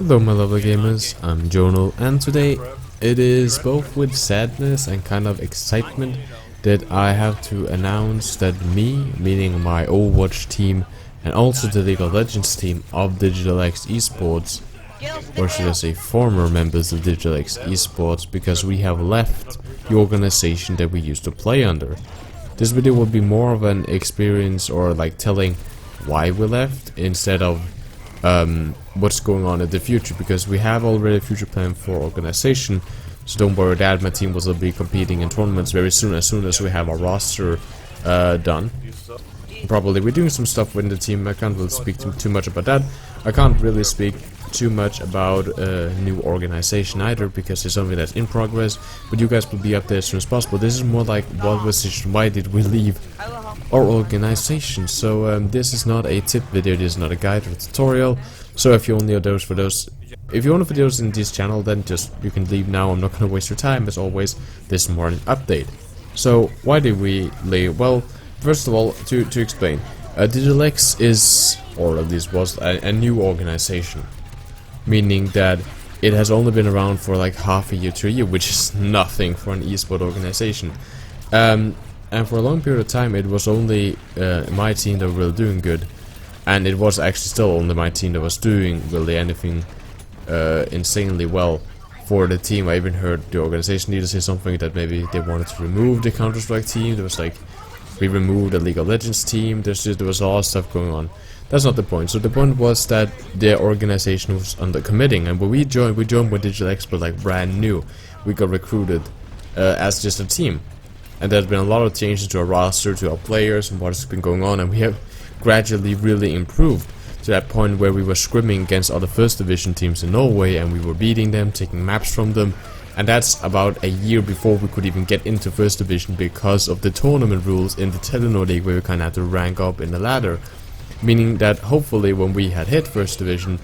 Hello my lovely gamers, I'm Jonal, and today it is both with sadness and kind of excitement that I have to announce that me, meaning my Overwatch team and also the League of Legends team of DigitalX Esports, or should I say former members of DigitalX Esports, because we have left the organization that we used to play under. This video will be more of an experience or like telling why we left instead of what's going on in the future, because we have already a future plan for organization. So don't worry, that my team will still be competing in tournaments very soon, as we have our roster done. Probably we're doing some stuff within the team. I can't really speak too much about that. I can't really speak too much about a new organization either, because it's something that's in progress, but you guys will be up there as soon as possible. This is more like what was it, why did we leave our organization. So this is not a tip video, this is not a guide or a tutorial. So if you only are those for those, if you want videos in this channel, then just you can leave now. I'm not gonna waste your time. As always, this morning update. So why did we leave? Well, first of all, to explain, DigitalX is, or at least was, a new organization, meaning that it has only been around for like half a year to a year, which is nothing for an esport organization. And for a long period of time, it was only my team that were really doing good, and it was actually still only my team that was doing really anything insanely well for the team. I even heard the organization leader say something that maybe they wanted to remove the Counter-Strike team. There was like, we removed the League of Legends team. There was a lot of stuff going on. That's not the point. So the point was that the organization was under committing, and when we joined with DigitalX Esport like brand new. We got recruited as just a team, and there's been a lot of changes to our roster, to our players, and what's been going on, and we have gradually really improved to that point where we were scrimming against other first division teams in Norway, and we were beating them, taking maps from them. And that's about a year before we could even get into first division, because of the tournament rules in the Telenor League, where we kind of had to rank up in the ladder. Meaning that hopefully when we had hit first division,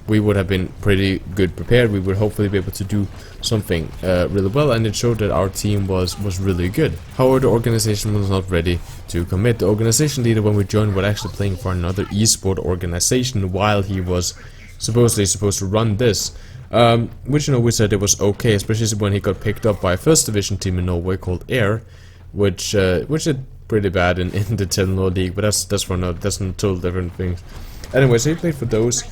we would have been pretty good prepared. We would hopefully be able to do something really well, and it showed that our team was really good. However, the organization was not ready to commit. The organization leader, when we joined, was actually playing for another esport organization while he was supposedly supposed to run this. Which, you know, we said it was okay, especially when he got picked up by a first division team in Norway called Air, which did pretty bad in the Telenor League, but that's for no, that's a total different thing. Anyway, so he played for those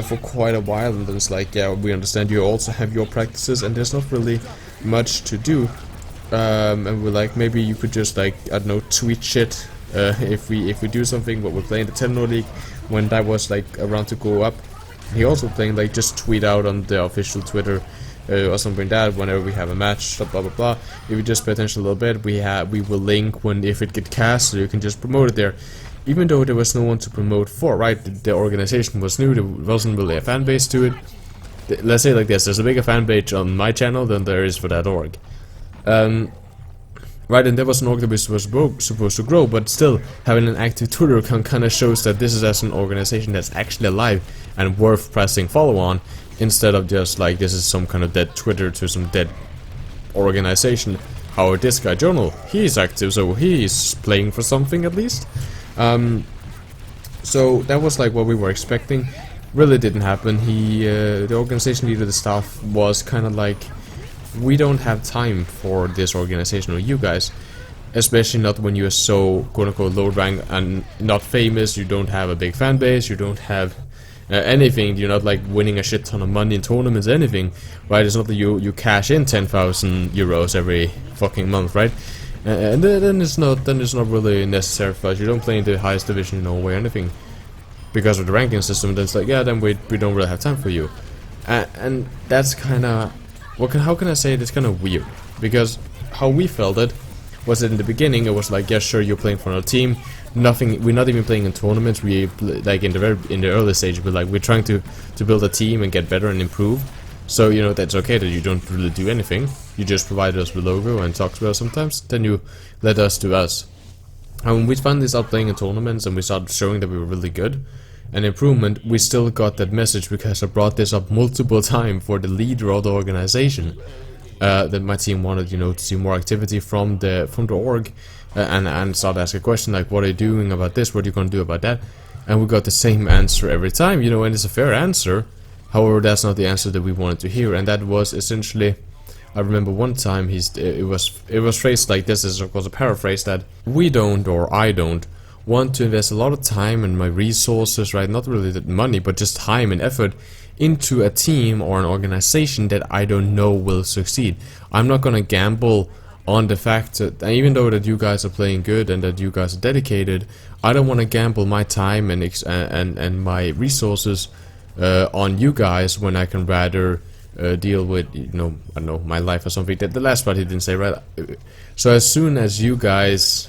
for quite a while, and then it's like, yeah, we understand you also have your practices, and there's not really much to do. And we're like, maybe you could just, like, I don't know, tweet shit if we do something. But we're playing the Telenor League when that was like around to go up. He also playing like just tweet out on the official Twitter or something like that whenever we have a match, blah blah blah. If you just pay attention a little bit, we will link when if it get cast, so you can just promote it there. Even though there was no one to promote for, right? The organization was new, there wasn't really a fan base to it. Let's say it like this: there's a bigger fan base on my channel than there is for that org. Right, and there was an org that was supposed to grow, but still having an active Twitter account kind of shows that this is as an organization that's actually alive and worth pressing follow on, instead of just like this is some kind of dead Twitter to some dead organization. However, this guy Jonal, he's active, so he's playing for something at least. So that was like what we were expecting. Really didn't happen. The organization leader, the staff, was kind of like, we don't have time for this organization or you guys, especially not when you're so quote-unquote low rank and not famous. You don't have a big fan base, you don't have anything, you're not like winning a shit ton of money in tournaments or anything, right? It's not that you cash in 10,000 euros every fucking month, right? And then it's not really necessary for us. You don't play in the highest division in Norway or anything because of the ranking system. Then it's like, yeah, then we don't really have time for you, and that's kind of, how can I say it? It's kind of weird, because how we felt it was that in the beginning it was like, yeah, sure, you're playing for another team. We're not even playing in tournaments. We like in the early stage, but like we're trying to build a team and get better and improve. So you know that's okay that you don't really do anything. You just provide us with logo and talk to us sometimes. Then you let us do us. And when we finally started playing in tournaments and we started showing that we were really good and improvement, we still got that message, because I brought this up multiple times for the leader of the organization, that my team wanted, you know, to see more activity from the org, and started asking a question like, what are you doing about this, what are you going to do about that? And we got the same answer every time, you know, and it's a fair answer. However, that's not the answer that we wanted to hear, and that was essentially, I remember one time it was phrased like this, is of course a paraphrase, that we don't, or I don't, want to invest a lot of time and my resources, right, not really the money, but just time and effort into a team or an organization that I don't know will succeed. I'm not gonna gamble on the fact that, even though that you guys are playing good and that you guys are dedicated, I don't want to gamble my time and my resources on you guys when I can rather deal with, you know, I don't know, my life or something. The last part he didn't say, right? So as soon as you guys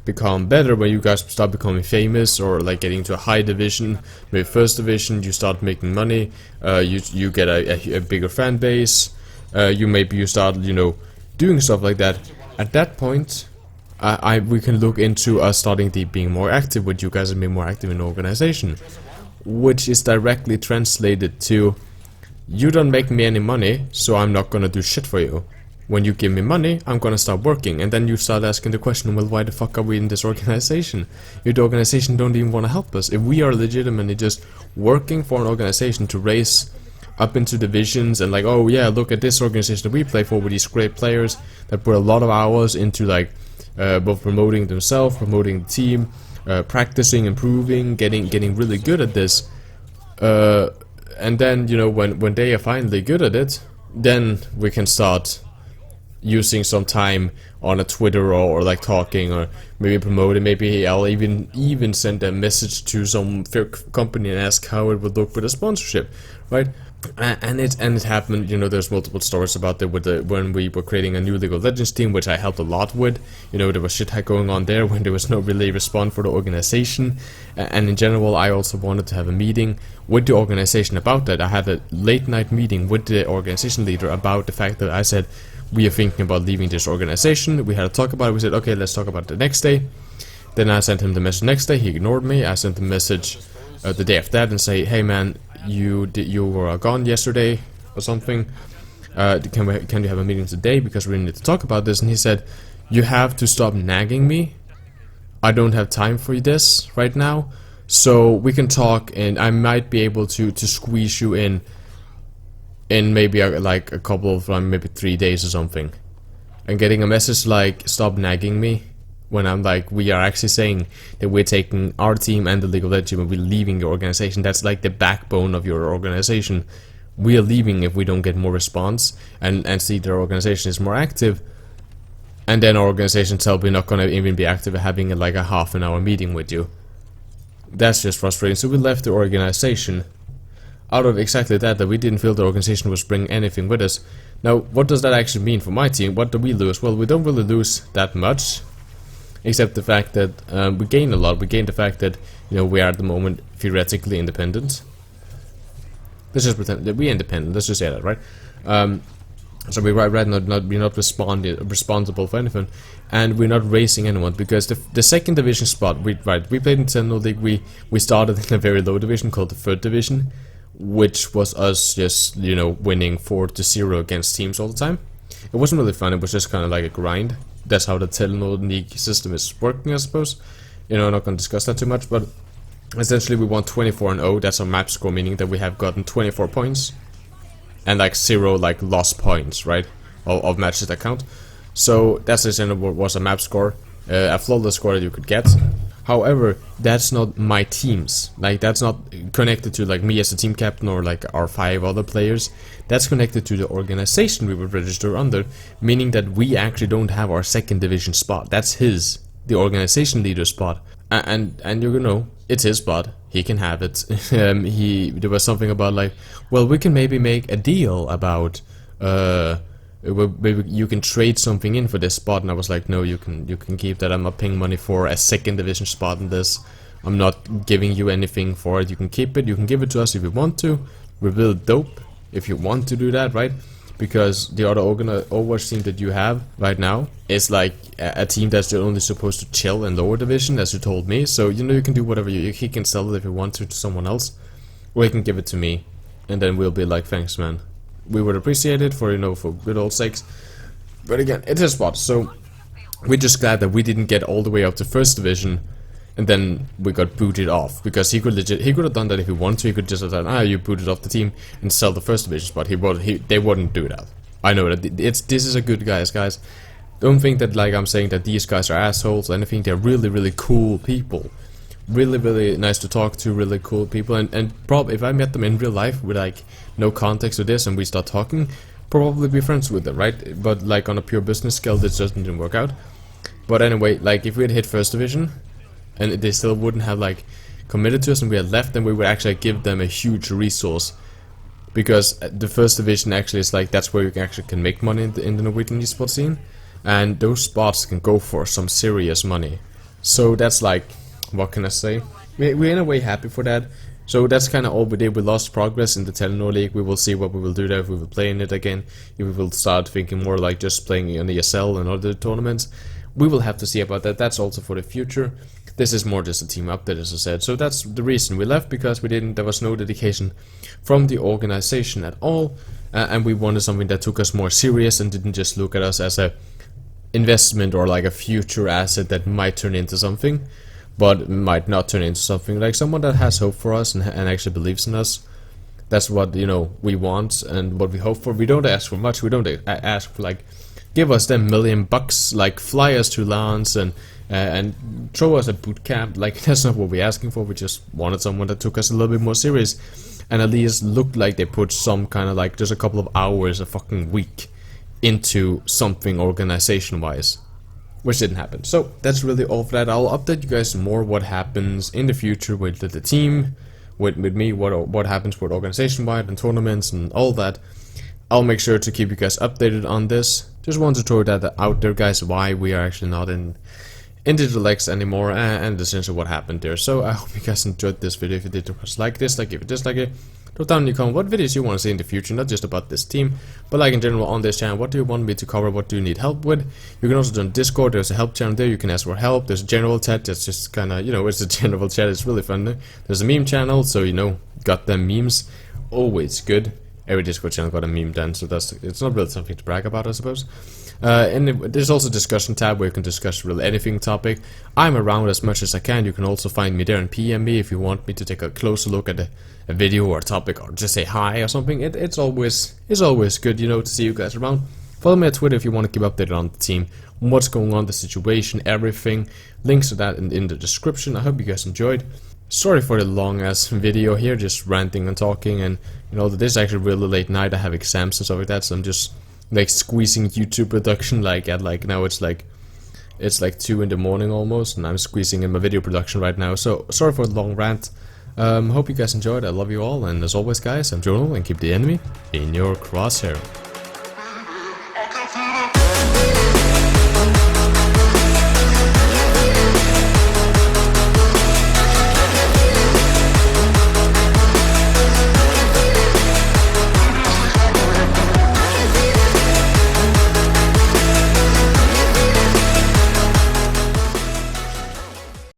become better, when you guys start becoming famous or like getting to a high division, maybe first division, you start making money, you get a bigger fan base, you start, you know, doing stuff like that. At that point, we can look into us starting being more active with you guys and being more active in the organization, which is directly translated to, you don't make me any money, so I'm not gonna do shit for you. When you give me money, I'm gonna start working. And then you start asking the question, well, why the fuck are we in this organization? If the organization don't even want to help us. If we are legitimately just working for an organization to raise up into divisions and like, oh yeah, look at this organization that we play for with these great players that put a lot of hours into like both promoting themselves, promoting the team, practicing, improving, getting really good at this, and then, you know, when they are finally good at it, then we can start using some time on a Twitter or like talking or maybe promoting. Maybe I'll even send a message to some company and ask how it would look with a sponsorship, right? And it happened, you know. There's multiple stories about that when we were creating a new League of Legends team, which I helped a lot with. You know, there was shit going on there when there was no really response for the organization, and in general, I also wanted to have a meeting with the organization about that. I had a late night meeting with the organization leader about the fact that I said, we are thinking about leaving this organization. We had a talk about it. We said, okay, let's talk about it the next day. Then I sent him the message next day. He ignored me. I sent the message the day after that and say, hey man, you were gone yesterday or something. Can you have a meeting today, because we need to talk about this? And he said, you have to stop nagging me. I don't have time for this right now. So we can talk, and I might be able to squeeze you in maybe like a couple of maybe 3 days or something. And getting a message like, stop nagging me, when I'm like, we are actually saying that we're taking our team and the League of Legends and we're leaving your organization. That's like the backbone of your organization. We are leaving if we don't get more response and see their organization is more active. And then our organization tell we're not gonna even be active at having like a half an hour meeting with you. That's just frustrating. So we left the organization out of exactly that we didn't feel the organization was bringing anything with us. Now, what does that actually mean for my team? What do we lose? Well, we don't really lose that much, except the fact that we gain a lot. We gain the fact that, you know, we are at the moment theoretically independent. Let's just pretend that we're independent. Let's just say that, right? So we're not responsible for anything, and we're not racing anyone, because the second division spot we played in Sentinel League. We started in a very low division called the third division, which was us just, you know, winning 4-0 against teams all the time. It wasn't really fun. It was just kind of like a grind. That's how the Sentinel League system is working, I suppose. You know, I'm not going to discuss that too much, but essentially we won 24-0. That's our map score, meaning that we have gotten 24 points and like 0 like lost points, right, of matches that count. So that's essentially what was a map score, a flawless score that you could get. However, that's not my teams. Like, that's not connected to like me as a team captain or like our 5 other players. That's connected to the organization we would register under, meaning that we actually don't have our second division spot. That's the organization leader spot, and you know, it's his spot. He can have it. There was something about like, well, we can maybe make a deal about maybe you can trade something in for this spot. And I was like, no, you can keep that. I'm not paying money for a second division spot in this. I'm not giving you anything for it. You can keep it. You can give it to us if you want to. We're really dope if you want to do that, right? Because the other Overwatch team that you have right now is like a team that's only supposed to chill in lower division, as you told me. So, you know, you can do whatever he can sell it if you want to someone else, or he can give it to me, and then we'll be like, thanks, man. We would appreciate it for, you know, for good old sakes. But again, it's a spot. So we're just glad that we didn't get all the way up to first division and then we got booted off because he could have done that if he wanted to. He could just have done, you booted off the team and sell the first division spot. They wouldn't do that. I know that this is a good guys. Don't think that like I'm saying that these guys are assholes or anything. They're really cool people. Really nice to talk to, really cool people, and probably if I met them in real life with like no context to this and we start talking, probably be friends with them, right? But like on a pure business scale, this just didn't work out. But anyway, like if we had hit first division and they still wouldn't have like committed to us and we had left, then we would actually give them a huge resource, because the first division actually is like that's where you actually can make money in the Norwegian esports scene, and those spots can go for some serious money. So that's like, what can I say? We're in a way happy for that. So that's kind of all we did. We lost progress in the Telenor League. We will see what we will do there, if we will play in it again, if we will start thinking more like just playing in ESL and other tournaments. We will have to see about that. That's also for the future. This is more just a team update, as I said. So that's the reason we left, because there was no dedication from the organization at all, and we wanted something that took us more serious and didn't just look at us as a investment or like a future asset that might turn into something, but might not turn into something. Like someone that has hope for us and actually believes in us. That's what, you know, we want and what we hope for. We don't ask for much. We don't ask for like, give us them $1 million, like fly us to Lance and throw us a boot camp. Like that's not what we're asking for. We just wanted someone that took us a little bit more serious and at least looked like they put some kind of like just a couple of hours a fucking week into something organization wise, which didn't happen. So that's really all for that. I'll update you guys more what happens in the future with the team, with me, what happens with organization wide and tournaments and all that. I'll make sure to keep you guys updated on this. Just wanted to throw that out there, guys, why we are actually not in DigitalX anymore, and essentially what happened there. So I hope you guys enjoyed this video. If you did, press like this, like if you dislike it, drop down in the comment what videos you want to see in the future, not just about this team, but like in general on this channel. What do you want me to cover? What do you need help with? You can also join Discord. There's a help channel there. You can ask for help. There's a general chat. That's just kind of, you know, it's a general chat. It's really fun. There's a meme channel, so you know, got them memes. Always good. Every Discord channel got a meme done, so it's not really something to brag about, I suppose. And there's also a discussion tab where you can discuss really anything topic. I'm around as much as I can. You can also find me there and PM me if you want me to take a closer look at a video or a topic, or just say hi or something. It's always good, you know, to see you guys around. Follow me on Twitter if you want to keep updated on the team, what's going on, the situation, everything. Links to that in the description. I hope you guys enjoyed. Sorry for the long ass video here, just ranting and talking, and you know, this is actually really late night. I have exams and stuff like that, so I'm just like squeezing YouTube production like at like now it's like 2 in the morning almost, and I'm squeezing in my video production right now. So sorry for the long rant. Hope you guys enjoyed. I love you all, and as always guys, I'm Jonal, and keep the enemy in your crosshair.